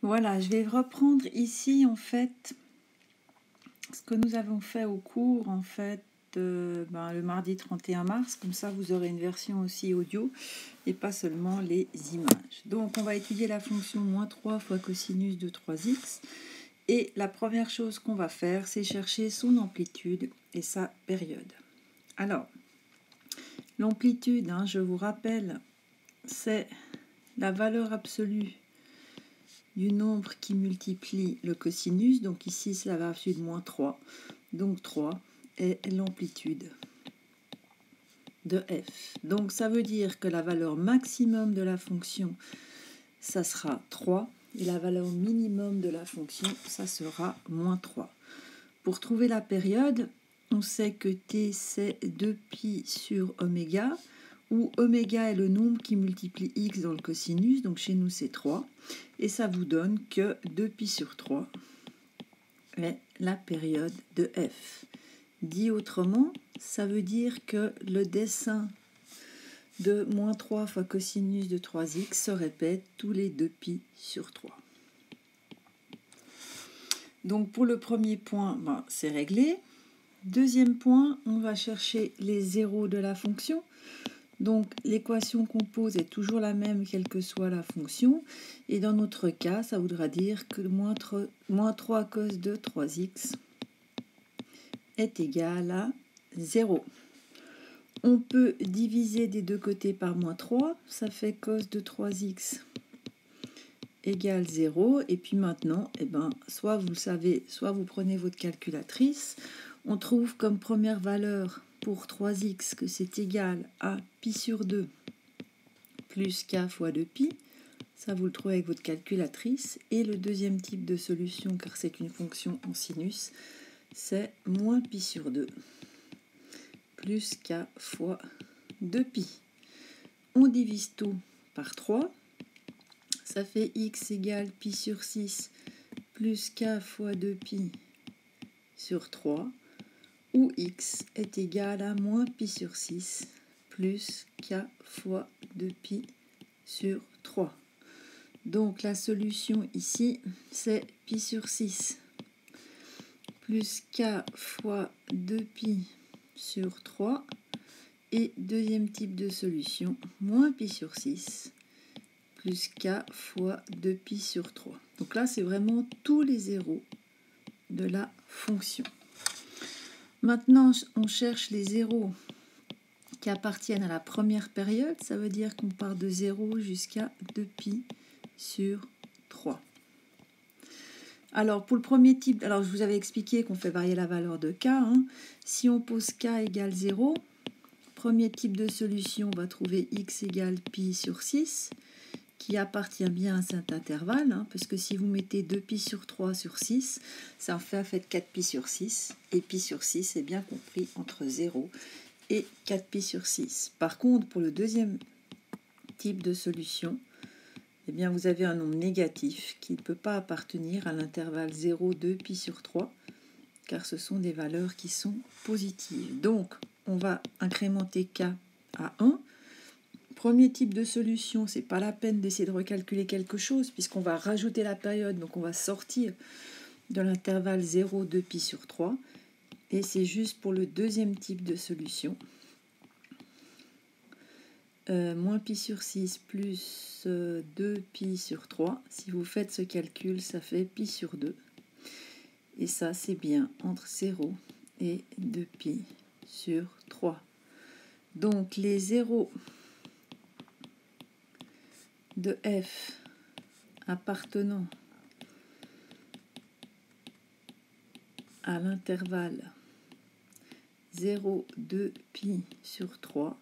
Voilà, je vais reprendre ici en fait ce que nous avons fait au cours le mardi 31 mars, comme ça vous aurez une version aussi audio et pas seulement les images. Donc on va étudier la fonction -3 fois cosinus de 3x et la première chose qu'on va faire c'est chercher son amplitude et sa période. Alors l'amplitude, je vous rappelle, c'est la valeur absolue du nombre qui multiplie le cosinus, donc ici c'est la valeur absolue de -3, donc 3 est l'amplitude de f. Donc ça veut dire que la valeur maximum de la fonction, ça sera 3, et la valeur minimum de la fonction, ça sera -3. Pour trouver la période, on sait que t c'est 2pi sur oméga, où oméga est le nombre qui multiplie x dans le cosinus, donc chez nous c'est 3, et ça vous donne que 2pi sur 3 est la période de f. Dit autrement, ça veut dire que le dessin de -3 fois cosinus de 3x se répète tous les 2pi sur 3. Donc pour le premier point, c'est réglé. Deuxième point, on va chercher les zéros de la fonction. Donc l'équation qu'on pose est toujours la même quelle que soit la fonction. Et dans notre cas, ça voudra dire que -3 cos de 3x est égal à 0. On peut diviser des deux côtés par -3, ça fait cos de 3x égale 0. Et puis maintenant, soit vous le savez, soit vous prenez votre calculatrice. On trouve comme première valeur pour 3x que c'est égal à pi sur 2 plus k fois 2pi. Ça, vous le trouvez avec votre calculatrice. Et le deuxième type de solution, car c'est une fonction en sinus, c'est moins pi sur 2 plus k fois 2pi. On divise tout par 3. Ça fait x égale pi sur 6 plus k fois 2pi sur 3, où x est égal à moins pi sur 6 plus k fois 2pi sur 3. Donc la solution ici, c'est pi sur 6 plus k fois 2pi sur 3. Et deuxième type de solution, moins pi sur 6 plus k fois 2pi sur 3. Donc là, c'est vraiment tous les zéros de la fonction. Maintenant, on cherche les zéros qui appartiennent à la première période. Ça veut dire qu'on part de 0 jusqu'à 2pi sur 3. Alors, pour le premier type, alors je vous avais expliqué qu'on fait varier la valeur de k. Si on pose k égale 0, premier type de solution, on va trouver x égale pi sur 6, qui appartient bien à cet intervalle, parce que si vous mettez 2pi sur 3 sur 6, ça en fait 4pi sur 6, et pi sur 6 est bien compris entre 0 et 4pi sur 6. Par contre, pour le deuxième type de solution, vous avez un nombre négatif qui ne peut pas appartenir à l'intervalle 0, 2pi sur 3, car ce sont des valeurs qui sont positives. Donc, on va incrémenter k à 1. Premier type de solution, c'est pas la peine d'essayer de recalculer quelque chose, puisqu'on va rajouter la période, donc on va sortir de l'intervalle 0, 2pi sur 3. Et c'est juste pour le deuxième type de solution. Moins pi sur 6 plus 2pi sur 3. Si vous faites ce calcul, ça fait pi sur 2. Et ça, c'est bien entre 0 et 2pi sur 3. Donc, les zéros de f appartenant à l'intervalle 0, 2pi sur 3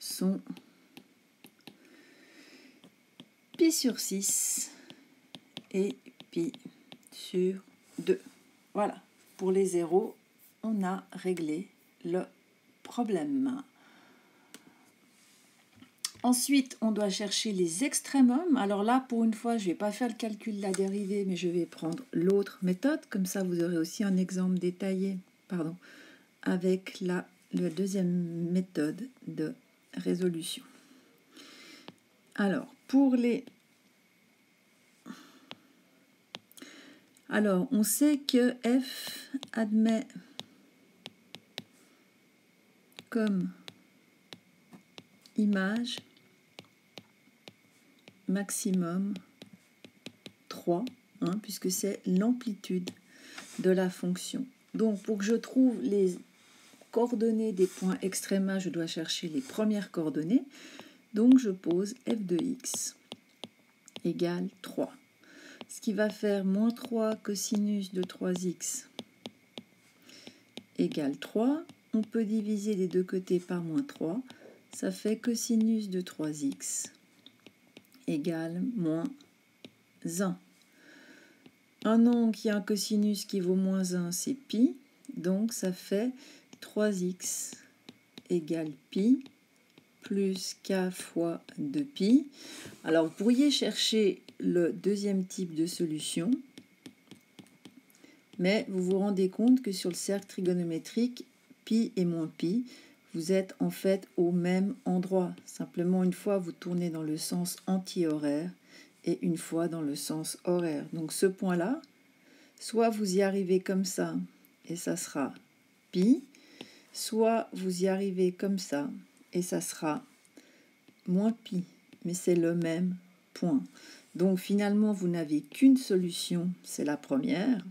sont pi sur 6 et pi sur 2. Voilà, pour les zéros, on a réglé le problème. Ensuite, on doit chercher les extrémums. Alors là, pour une fois, je ne vais pas faire le calcul de la dérivée, mais je vais prendre l'autre méthode. Comme ça, vous aurez aussi un exemple détaillé avec la deuxième méthode de résolution. Alors, pour les Alors, on sait que f admet comme image maximum 3, hein, puisque c'est l'amplitude de la fonction. Donc, pour que je trouve les coordonnées des points extréma, je dois chercher les premières coordonnées. Donc, je pose f de x égale 3. Ce qui va faire moins 3 cosinus de 3x égale 3. On peut diviser les deux côtés par moins 3. Ça fait cosinus de 3x égale moins 1. Un angle qui a un cosinus qui vaut moins 1, c'est pi. Donc, ça fait 3x égale pi plus k fois 2pi. Alors, vous pourriez chercher le deuxième type de solution, mais vous vous rendez compte que sur le cercle trigonométrique, pi et moins pi, vous êtes en fait au même endroit. Simplement, une fois, vous tournez dans le sens anti-horaire et une fois dans le sens horaire. Donc, ce point-là, soit vous y arrivez comme ça, et ça sera pi, soit vous y arrivez comme ça, et ça sera moins pi, mais c'est le même point. Donc finalement, vous n'avez qu'une solution, c'est la première,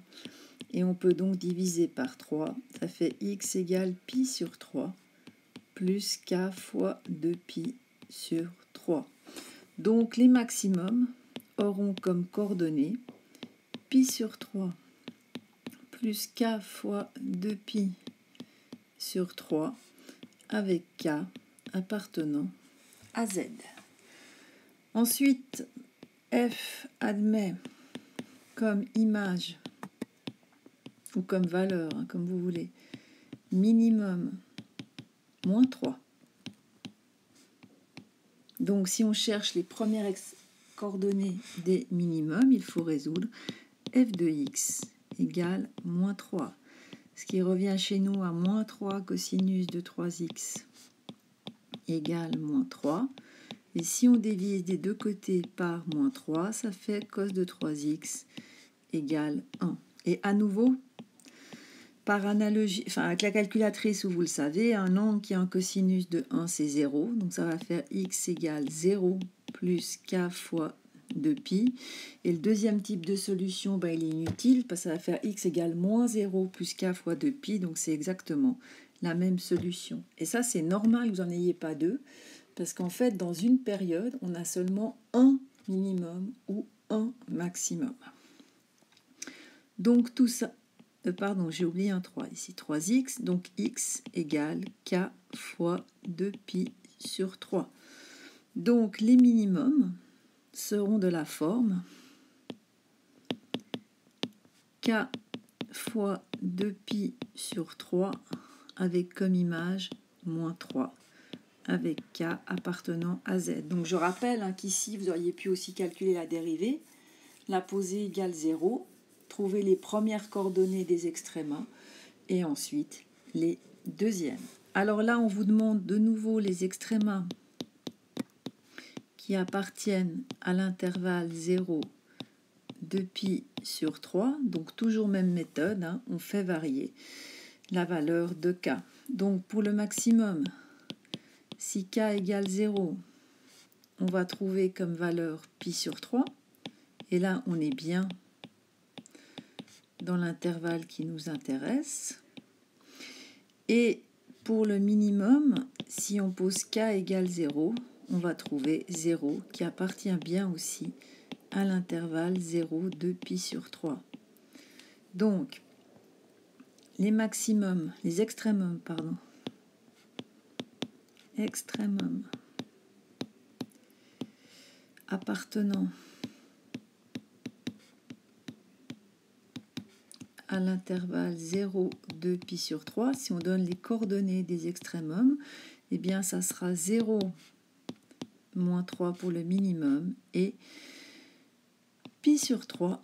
et on peut donc diviser par 3, ça fait x égale pi sur 3, plus k fois 2pi sur 3. Donc les maximums auront comme coordonnées pi sur 3 plus k fois 2pi sur 3 avec k appartenant à z. Ensuite, f admet comme image ou comme valeur, hein, comme vous voulez, minimum moins 3. Donc si on cherche les premières coordonnées des minimums, il faut résoudre f de x égale moins 3, ce qui revient chez nous à moins 3 cosinus de 3x égale moins 3. Et si on divise des deux côtés par moins 3, ça fait cos de 3x égale 1. Et à nouveau, par analogie, enfin avec la calculatrice où vous le savez, un angle qui a un cosinus de 1, c'est 0. Donc ça va faire x égale 0 plus k fois 2pi. Et le deuxième type de solution, il est inutile parce que ça va faire x égale moins 0 plus k fois 2pi. Donc c'est exactement la même solution. Et ça, c'est normal que vous n'en ayez pas deux. Parce qu'en fait, dans une période, on a seulement un minimum ou un maximum. Donc tout ça, pardon, j'ai oublié un 3 ici, 3x, donc x égale k fois 2pi sur 3. Donc les minimums seront de la forme k fois 2pi sur 3 avec comme image moins 3. Avec k appartenant à z. Donc je rappelle qu'ici, vous auriez pu aussi calculer la dérivée, la poser égale 0, trouver les premières coordonnées des extrémas, et ensuite les deuxièmes. Alors là, on vous demande de nouveau les extrémas qui appartiennent à l'intervalle 0, 2pi sur 3, donc toujours même méthode, on fait varier la valeur de k. Donc pour le maximum, si k égale 0, on va trouver comme valeur pi sur 3. Et là, on est bien dans l'intervalle qui nous intéresse. Et pour le minimum, si on pose k égale 0, on va trouver 0 qui appartient bien aussi à l'intervalle 0, 2 pi sur 3. Donc, les maximums, les extrémums, pardon, extrémum appartenant à l'intervalle 0, 2 pi sur 3, si on donne les coordonnées des extrémums, eh bien ça sera 0, moins 3 pour le minimum et pi sur 3,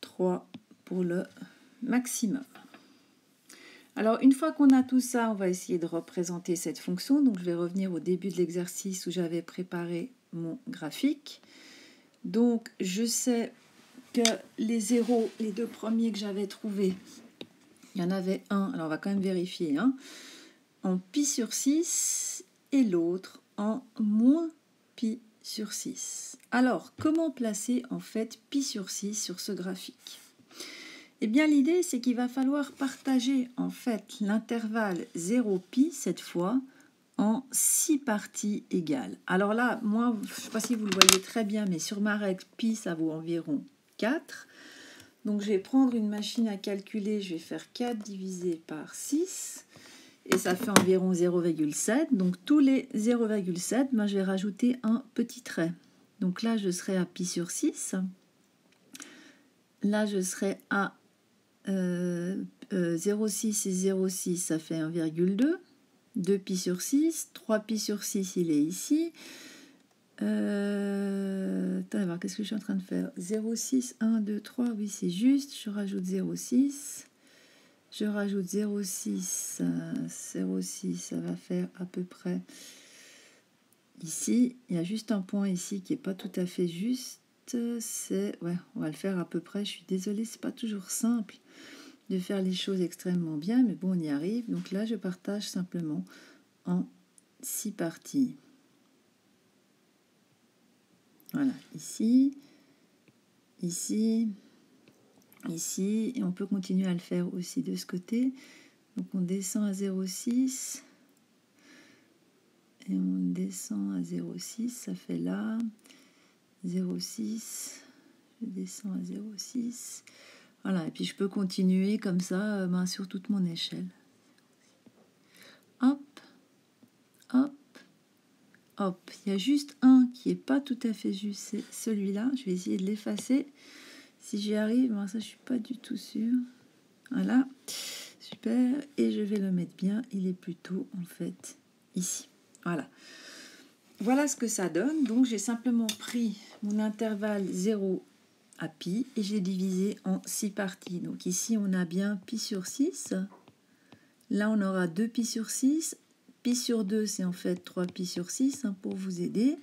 3 pour le maximum. Alors une fois qu'on a tout ça, on va essayer de représenter cette fonction. Donc je vais revenir au début de l'exercice où j'avais préparé mon graphique. Donc je sais que les zéros, les deux premiers que j'avais trouvés, il y en avait un, alors on va quand même vérifier, hein, en pi sur 6 et l'autre en moins pi sur 6. Alors, comment placer en fait pi sur 6 sur ce graphique? Eh bien, l'idée, c'est qu'il va falloir partager en fait l'intervalle 0 pi cette fois en 6 parties égales. Alors là, moi, je ne sais pas si vous le voyez très bien, mais sur ma règle, pi, ça vaut environ 4. Donc, je vais prendre une machine à calculer, je vais faire 4 divisé par 6, et ça fait environ 0,7. Donc, tous les 0,7, ben, je vais rajouter un petit trait. Donc là, je serai à pi sur 6. Là, je serai à 0,6 et 0,6, ça fait 1,2. 2 pi sur 6, 3 pi sur 6, il est ici. Attends, voir, qu'est-ce que je suis en train de faire? 0,6, 1, 2, 3, oui, c'est juste. Je rajoute 0,6. Je rajoute 0,6. 0,6, ça va faire à peu près ici. Il y a juste un point ici qui n'est pas tout à fait juste. C'est, ouais, on va le faire à peu près. Je suis désolée, c'est pas toujours simple de faire les choses extrêmement bien, mais bon, on y arrive. Donc là, je partage simplement en 6 parties. Voilà, ici, ici, ici, et on peut continuer à le faire aussi de ce côté. Donc on descend à 0,6 et on descend à 0,6, ça fait là 0,6, je descends à 0,6. Voilà, et puis je peux continuer comme ça sur toute mon échelle. Hop, hop, hop. Il y a juste un qui n'est pas tout à fait juste, c'est celui-là. Je vais essayer de l'effacer. Si j'y arrive, moi ça je suis pas du tout sûre. Voilà, super. Et je vais le mettre bien. Il est plutôt en fait ici. Voilà. Voilà ce que ça donne. Donc j'ai simplement pris mon intervalle 0 à pi et j'ai divisé en 6 parties. Donc ici on a bien pi sur 6. Là on aura 2 pi sur 6. Pi sur 2 c'est en fait 3 pi sur 6 pour vous aider.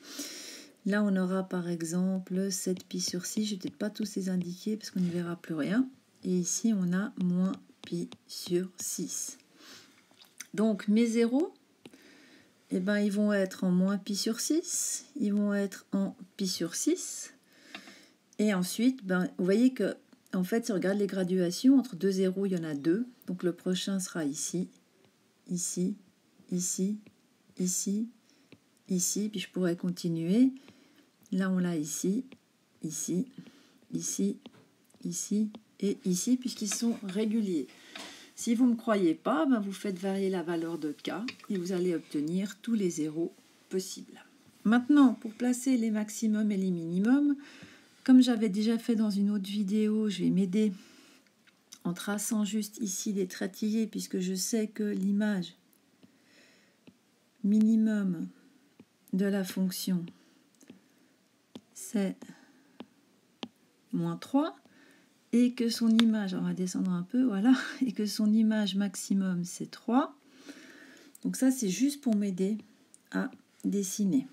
Là on aura par exemple 7 pi sur 6. Je ne vais peut-être pas tous les indiquer parce qu'on n'y verra plus rien. Et ici on a moins pi sur 6. Donc mes zéros, eh ben, ils vont être en moins pi sur 6, ils vont être en pi sur 6. Et ensuite, ben, vous voyez que, en fait, si on regarde les graduations, entre deux zéros, il y en a deux. Donc le prochain sera ici, ici, ici, ici, ici. Puis je pourrais continuer. Là, on l'a ici, ici, ici, ici et ici, puisqu'ils sont réguliers. Si vous ne me croyez pas, ben vous faites varier la valeur de k et vous allez obtenir tous les zéros possibles. Maintenant, pour placer les maximums et les minimums, comme j'avais déjà fait dans une autre vidéo, je vais m'aider en traçant juste ici des traitillés puisque je sais que l'image minimum de la fonction, c'est moins 3. Et que son image, on va descendre un peu, voilà, et que son image maximum, c'est 3. Donc ça, c'est juste pour m'aider à dessiner.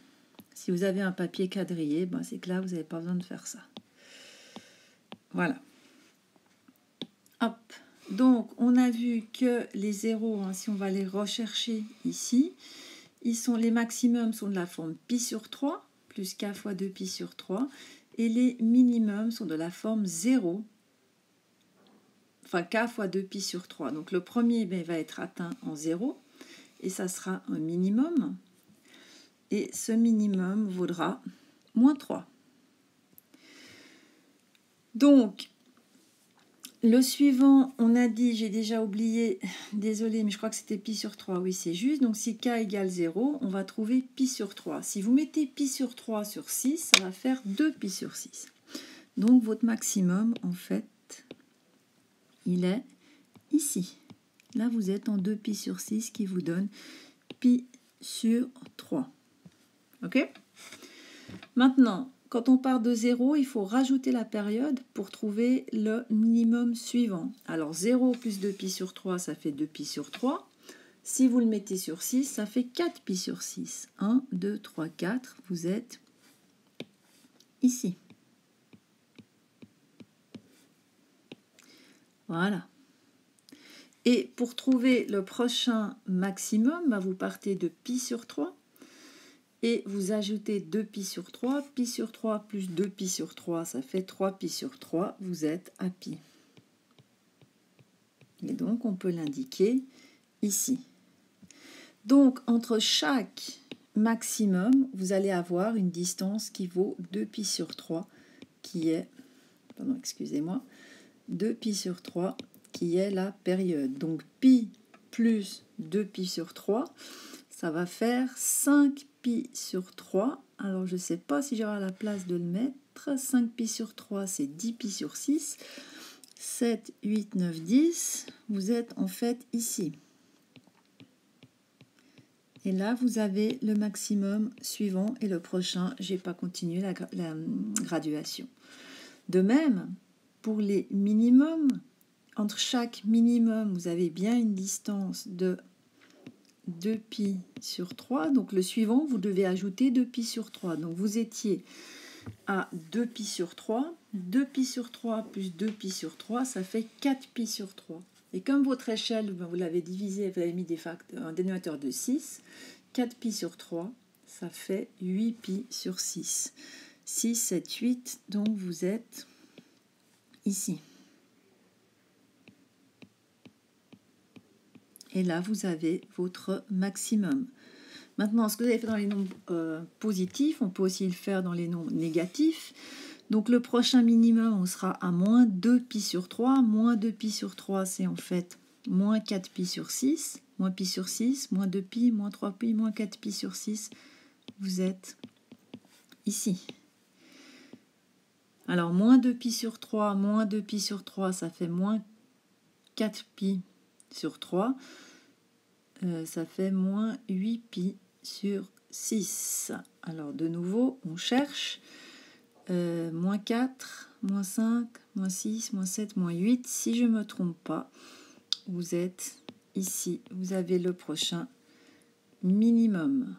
Si vous avez un papier quadrillé, ben c'est que là, vous n'avez pas besoin de faire ça. Voilà. Hop. Donc, on a vu que les zéros, si on va les rechercher ici, les maximums sont de la forme pi sur 3, plus k fois 2 pi sur 3, et les minimums sont de la forme 0, enfin k fois 2 pi sur 3. Donc le premier va être atteint en 0 et ça sera un minimum. Et ce minimum vaudra moins 3. Donc le suivant, on a dit, j'ai déjà oublié, désolé, mais je crois que c'était pi sur 3. Oui, c'est juste. Donc si k égale 0, on va trouver pi sur 3. Si vous mettez pi sur 3 sur 6, ça va faire 2 pi sur 6. Donc votre maximum, en fait, il est ici. Là, vous êtes en 2 pi sur 6 qui vous donne pi sur 3. OK? Maintenant, quand on part de 0, il faut rajouter la période pour trouver le minimum suivant. Alors 0 plus 2 pi sur 3, ça fait 2 pi sur 3. Si vous le mettez sur 6, ça fait 4 pi sur 6. 1, 2, 3, 4. Vous êtes ici. Voilà. Et pour trouver le prochain maximum, vous partez de pi sur 3 et vous ajoutez 2pi sur 3. Pi sur 3 plus 2pi sur 3, ça fait 3pi sur 3. Vous êtes à pi. Et donc, on peut l'indiquer ici. Donc, entre chaque maximum, vous allez avoir une distance qui vaut 2pi sur 3, qui est, pardon, excusez-moi, 2pi sur 3, qui est la période. Donc, pi plus 2pi sur 3, ça va faire 5pi sur 3. Alors, je ne sais pas si j'aurai la place de le mettre. 5pi sur 3, c'est 10pi sur 6. 7, 8, 9, 10. Vous êtes en fait ici. Et là, vous avez le maximum suivant et le prochain, je n'ai pas continué la graduation. De même, pour les minimums, entre chaque minimum, vous avez bien une distance de 2pi sur 3. Donc le suivant, vous devez ajouter 2pi sur 3. Donc vous étiez à 2pi sur 3. 2pi sur 3 plus 2pi sur 3, ça fait 4pi sur 3. Et comme votre échelle, vous l'avez divisé, vous avez mis un dénominateur de 6, 4pi sur 3, ça fait 8pi sur 6. 6, 7, 8, donc vous êtes ici. Et là, vous avez votre maximum. Maintenant, ce que vous avez fait dans les nombres positifs, on peut aussi le faire dans les nombres négatifs. Donc, le prochain minimum, on sera à moins 2pi sur 3. Moins 2pi sur 3, c'est en fait moins 4pi sur 6. Moins pi sur 6, moins 2pi, moins 3pi, moins 4pi sur 6. Vous êtes ici. Alors, moins 2pi sur 3, moins 2pi sur 3, ça fait moins 4pi sur 3. Ça fait moins 8pi sur 6. Alors, de nouveau, on cherche. Moins 4, moins 5, moins 6, moins 7, moins 8. Si je ne me trompe pas, vous êtes ici. Vous avez le prochain minimum.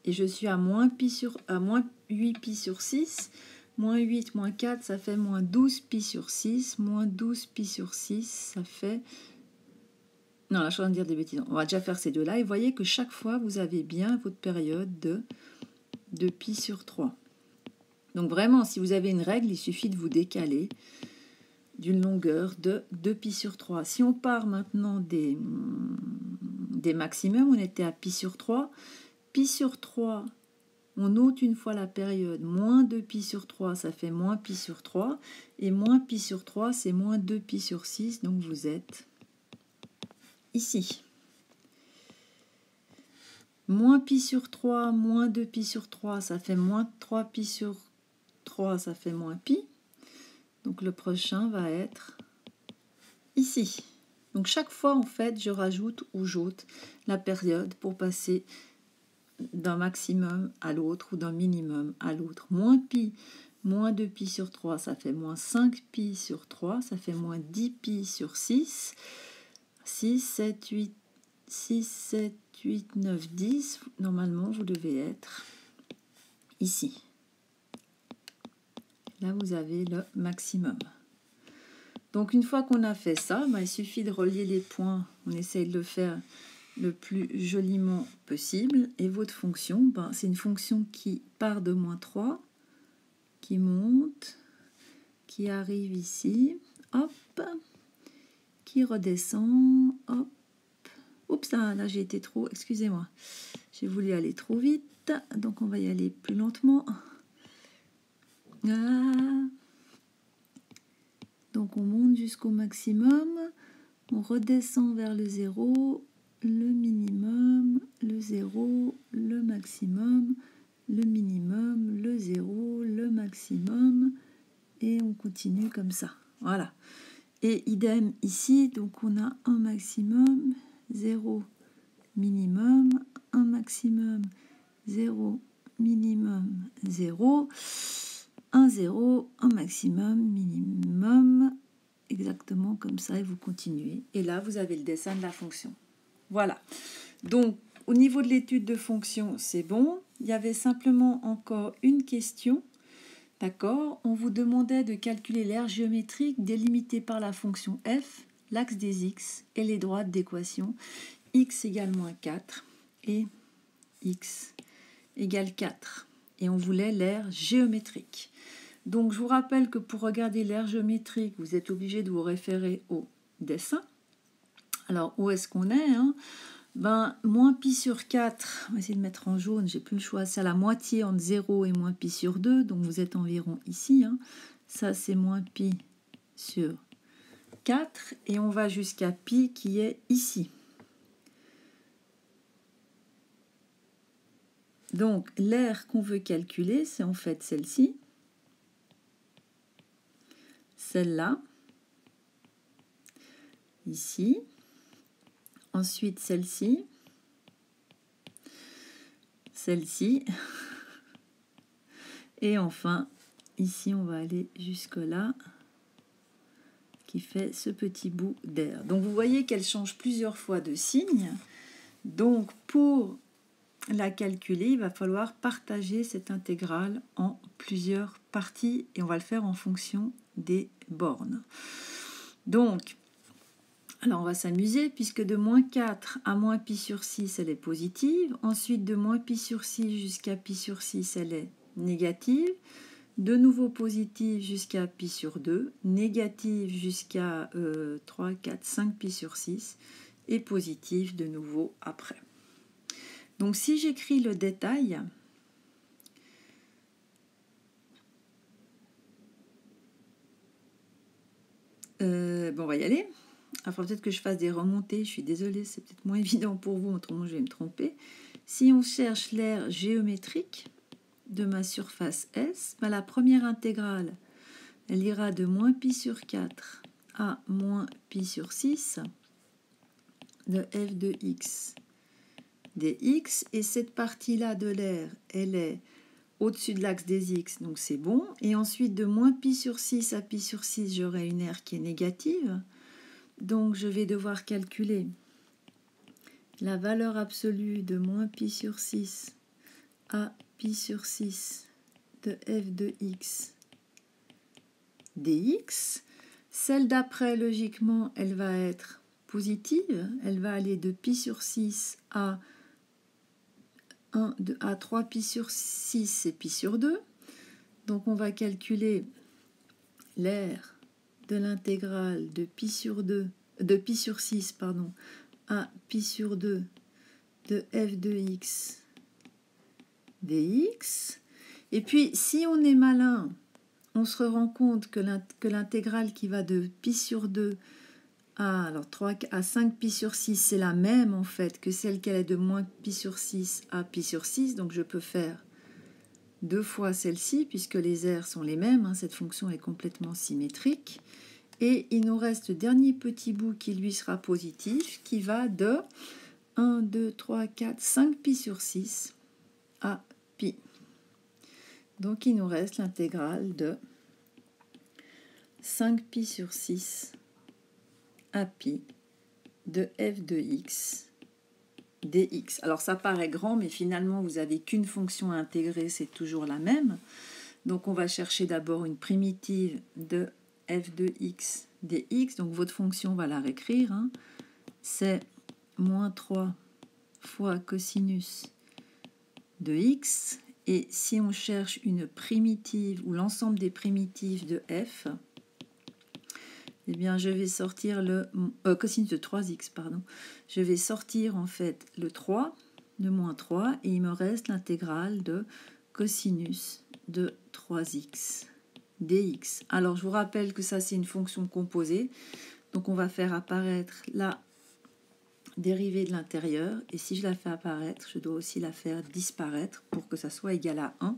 Et je suis à moins 8pi sur 6. Moins 8, moins 4, ça fait moins 12pi sur 6. Moins 12pi sur 6, ça fait... Non, là, je suis en train de dire des bêtises. On va déjà faire ces deux-là. Et vous voyez que chaque fois, vous avez bien votre période de pi sur 3. Donc vraiment, si vous avez une règle, il suffit de vous décaler d'une longueur de 2pi sur 3. Si on part maintenant des maximums, on était à pi sur 3. Pi sur 3, on ôte une fois la période. Moins 2pi sur 3, ça fait moins pi sur 3. Et moins pi sur 3, c'est moins 2pi sur 6. Donc vous êtes ici. Moins pi sur 3, moins 2pi sur 3, ça fait moins 3pi sur 3, ça fait moins pi. Donc le prochain va être ici. Donc chaque fois, en fait, je rajoute ou j'ôte la période pour passer d'un maximum à l'autre ou d'un minimum à l'autre. Moins pi, moins 2pi sur 3, ça fait moins 5pi sur 3, ça fait moins 10pi sur 6. 6, 7, 8, 6, 7, 8, 9, 10. Normalement, vous devez être ici. Là, vous avez le maximum. Donc, une fois qu'on a fait ça, il suffit de relier les points. On essaye de le faire le plus joliment possible. Et votre fonction, c'est une fonction qui part de moins 3, qui monte, qui arrive ici, hop, qui redescend, hop. Oups, là j'ai été trop, excusez-moi. J'ai voulu aller trop vite, donc on va y aller plus lentement. Ah. Donc on monte jusqu'au maximum, on redescend vers le 0, le minimum, le 0, le maximum, le minimum, le 0, le maximum, et on continue comme ça. Voilà. Et idem ici, donc on a un maximum, 0, minimum, un maximum, 0, minimum, 0, un 0, un maximum, minimum, exactement comme ça, et vous continuez. Et là, vous avez le dessin de la fonction. Voilà. Donc, au niveau de l'étude de fonction, c'est bon. Il y avait simplement encore une question, D'accord? On vous demandait de calculer l'aire géométrique délimitée par la fonction f, l'axe des x et les droites d'équation x égale moins 4 et x égale 4. Et on voulait l'aire géométrique. Donc je vous rappelle que pour regarder l'aire géométrique, vous êtes obligé de vous référer au dessin. Alors où est-ce qu'on est, hein? Moins pi sur 4, on va essayer de mettre en jaune, j'ai plus le choix, c'est à la moitié entre 0 et moins pi sur 2, donc vous êtes environ ici. Hein. Ça c'est moins pi sur 4, et on va jusqu'à pi qui est ici. Donc l'aire qu'on veut calculer, c'est en fait celle-ci, celle-là, ici, ensuite celle-ci, celle-ci, et enfin, ici on va aller jusque là, qui fait ce petit bout d'air. Donc vous voyez qu'elle change plusieurs fois de signe. Donc pour la calculer, il va falloir partager cette intégrale en plusieurs parties et on va le faire en fonction des bornes. Donc, alors on va s'amuser puisque de moins 4 à moins pi sur 6, elle est positive. Ensuite, de moins pi sur 6 jusqu'à pi sur 6, elle est négative. De nouveau positive jusqu'à pi sur 2, négative jusqu'à 3, 4, 5 pi sur 6 et positive de nouveau après. Donc si j'écris le détail, on va y aller. Enfin, peut-être que je fasse des remontées, je suis désolée, c'est peut-être moins évident pour vous, autrement je vais me tromper. Si on cherche l'aire géométrique de ma surface S, la première intégrale, elle ira de moins pi sur 4 à moins pi sur 6 de f de x dx, et cette partie-là de l'aire, elle est au-dessus de l'axe des x, donc c'est bon. Et ensuite, de moins pi sur 6 à pi sur 6, j'aurai une aire qui est négative. Donc, je vais devoir calculer la valeur absolue de moins pi sur 6 à pi sur 6 de f de x dx. Celle d'après, logiquement, elle va être positive. Elle va aller de pi sur 6 à 3 pi sur 6 et pi sur 2. Donc on va calculer l'aire de l'intégrale de pi sur 6 à pi sur 2 de f de x dx. Et puis si on est malin, on se rend compte que l'intégrale qui va de pi sur 2 à 5 pi sur 6, c'est la même en fait que celle qui est de moins pi sur 6 à pi sur 6. Donc je peux faire 2 fois celle-ci puisque les aires sont les mêmes. Hein, cette fonction est complètement symétrique. Et il nous reste le dernier petit bout qui lui sera positif, qui va de 1, 2, 3, 4, 5 pi sur 6 à pi. Donc il nous reste l'intégrale de 5 pi sur 6 à pi de f de x dx. Alors ça paraît grand, mais finalement vous n'avez qu'une fonction à intégrer, c'est toujours la même. Donc on va chercher d'abord une primitive de f de x dx. Donc votre fonction, on va la réécrire. Hein. C'est moins 3 fois cosinus de x. Et si on cherche une primitive ou l'ensemble des primitives de f, eh bien, je vais sortir le cosinus de 3x, pardon. Je vais sortir en fait le 3, le moins 3, et il me reste l'intégrale de cosinus de 3x dx. Alors, je vous rappelle que ça, c'est une fonction composée. Donc, on va faire apparaître la dérivée de l'intérieur. Et si je la fais apparaître, je dois aussi la faire disparaître pour que ça soit égal à 1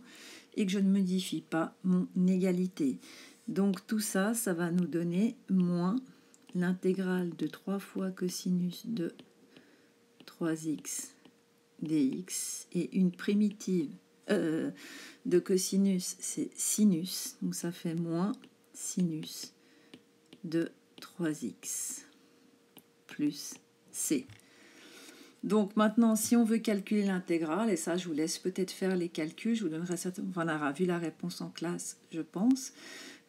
et que je ne modifie pas mon égalité. Donc tout ça, ça va nous donner moins l'intégrale de 3 fois cosinus de 3x dx. Et une primitive de cosinus, c'est sinus. Donc ça fait moins sinus de 3x plus c. Donc maintenant, si on veut calculer l'intégrale, et ça je vous laisse peut-être faire les calculs, je vous donnerai certainement, on aura vu la réponse en classe, je pense.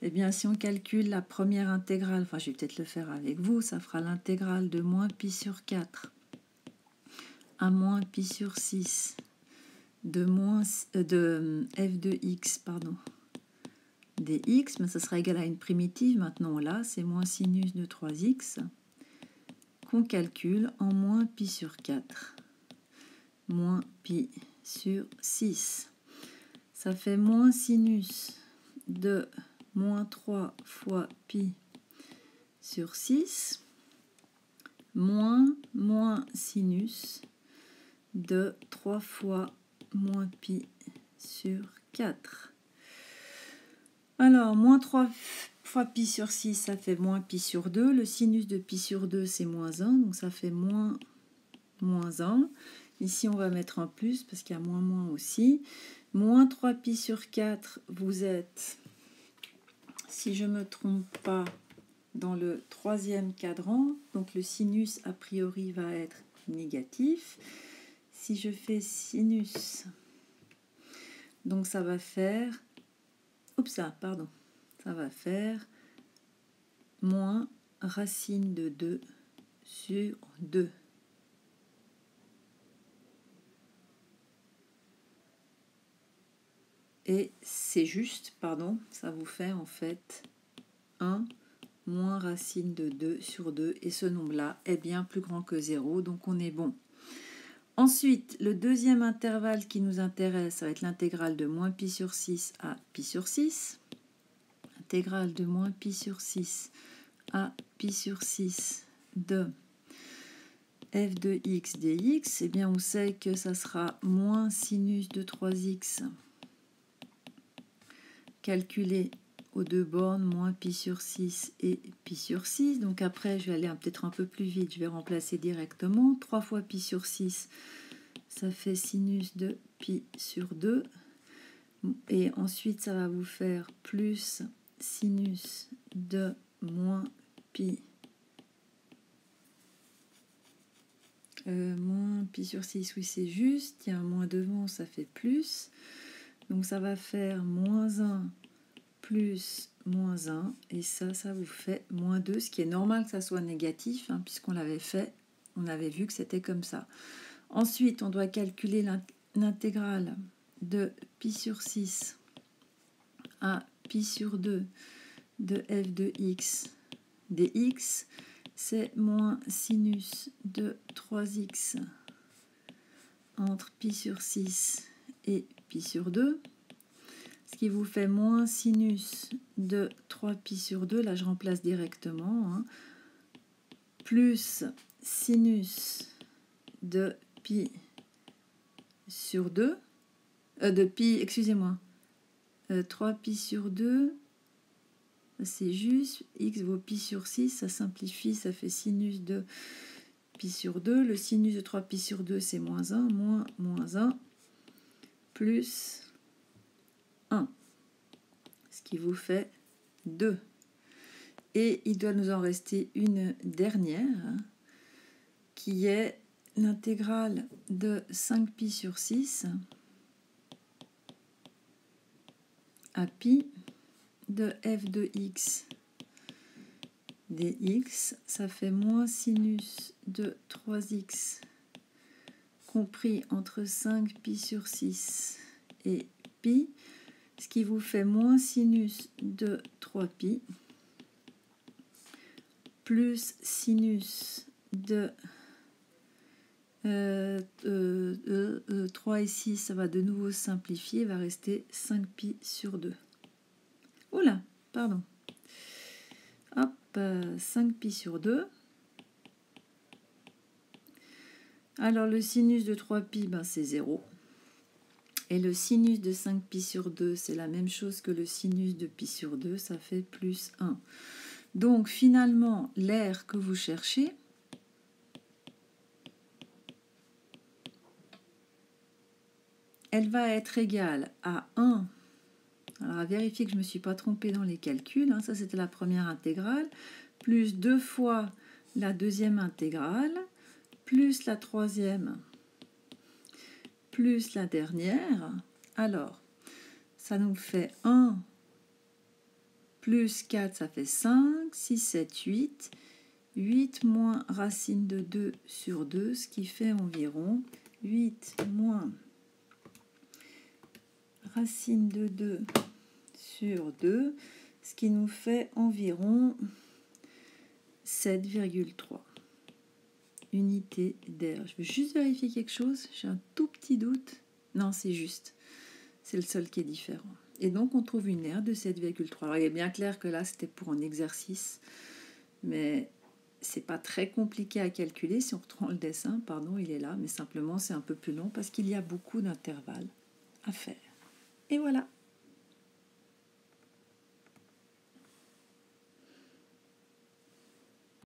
Eh bien, si on calcule la première intégrale, enfin je vais peut-être le faire avec vous, ça fera l'intégrale de moins pi sur 4 à moins pi sur 6 de f de x, pardon, dx, mais ça sera égal à une primitive, maintenant là, c'est moins sinus de 3x, qu'on calcule en moins pi sur 4, moins pi sur 6. Ça fait moins sinus de moins 3 fois pi sur 6, moins sinus de 3 fois moins pi sur 4. Alors, moins 3 fois pi sur 6, ça fait moins pi sur 2. Le sinus de pi sur 2, c'est moins 1, donc ça fait moins 1. Ici, on va mettre un plus parce qu'il y a moins aussi. Moins 3 pi sur 4, vous êtes, si je ne me trompe pas, dans le troisième cadran. Donc le sinus, a priori, va être négatif. Si je fais sinus, donc ça va faire... ça va faire moins racine de 2 sur 2. Et c'est juste, ça vous fait en fait 1 moins racine de 2 sur 2. Et ce nombre-là est bien plus grand que 0, donc on est bon. Ensuite, le deuxième intervalle qui nous intéresse, ça va être l'intégrale de moins pi sur 6 à pi sur 6. Intégrale de moins pi sur 6 à pi sur 6 de f de x dx. Eh bien, on sait que ça sera moins sinus de 3x calculé aux deux bornes, moins pi sur 6 et pi sur 6. Donc après, je vais aller peut-être un peu plus vite, je vais remplacer directement. 3 fois pi sur 6, ça fait sinus de pi sur 2. Et ensuite, ça va vous faire plus sinus de moins pi. Moins pi sur 6, oui, c'est juste. Il y a un moins devant, ça fait plus. Donc ça va faire moins 1 plus moins 1, et ça vous fait moins 2, ce qui est normal que ça soit négatif, hein, puisqu'on l'avait fait, on avait vu que c'était comme ça. Ensuite, on doit calculer l'intégrale de pi sur 6 à pi sur 2 de f de x dx, c'est moins sinus de 3x entre pi sur 6 et pi sur 2. Ce qui vous fait moins sinus de 3 pi sur 2, là je remplace directement, hein, plus sinus de pi sur 2, de pi, excusez-moi, 3 pi sur 2, c'est juste, x vaut pi sur 6, ça simplifie, ça fait sinus de pi sur 2, le sinus de 3 pi sur 2 c'est moins 1, moins 1, plus 1. Ce qui vous fait 2. Et il doit nous en rester une dernière, hein, qui est l'intégrale de 5pi sur 6 à pi de f de x dx. Ça fait moins sinus de 3x compris entre 5pi sur 6 et pi, ce qui vous fait moins sinus de 3pi plus sinus de 3 et 6, ça va de nouveau simplifier, va rester 5pi sur 2. Oula, pardon. Hop, 5pi sur 2. Alors le sinus de 3pi, ben, c'est 0. Et le sinus de 5pi sur 2, c'est la même chose que le sinus de pi sur 2, ça fait plus 1. Donc finalement, l'aire que vous cherchez, elle va être égale à 1. Alors à vérifier que je ne me suis pas trompée dans les calculs, hein, ça c'était la première intégrale, plus 2 fois la deuxième intégrale, plus la troisième, plus la dernière, alors ça nous fait 1 plus 4, ça fait 5, 6, 7, 8. 8 moins racine de 2 sur 2, ce qui fait environ 8 moins racine de 2 sur 2, ce qui nous fait environ 7,3 unités d'air. Je veux juste vérifier quelque chose, j'ai un tout petit doute. Non, c'est juste. C'est le seul qui est différent. Et donc, on trouve une aire de 7,3. Alors, il est bien clair que là, c'était pour un exercice, mais c'est pas très compliqué à calculer. Si on reprend le dessin, pardon, il est là, mais simplement, c'est un peu plus long parce qu'il y a beaucoup d'intervalles à faire. Et voilà.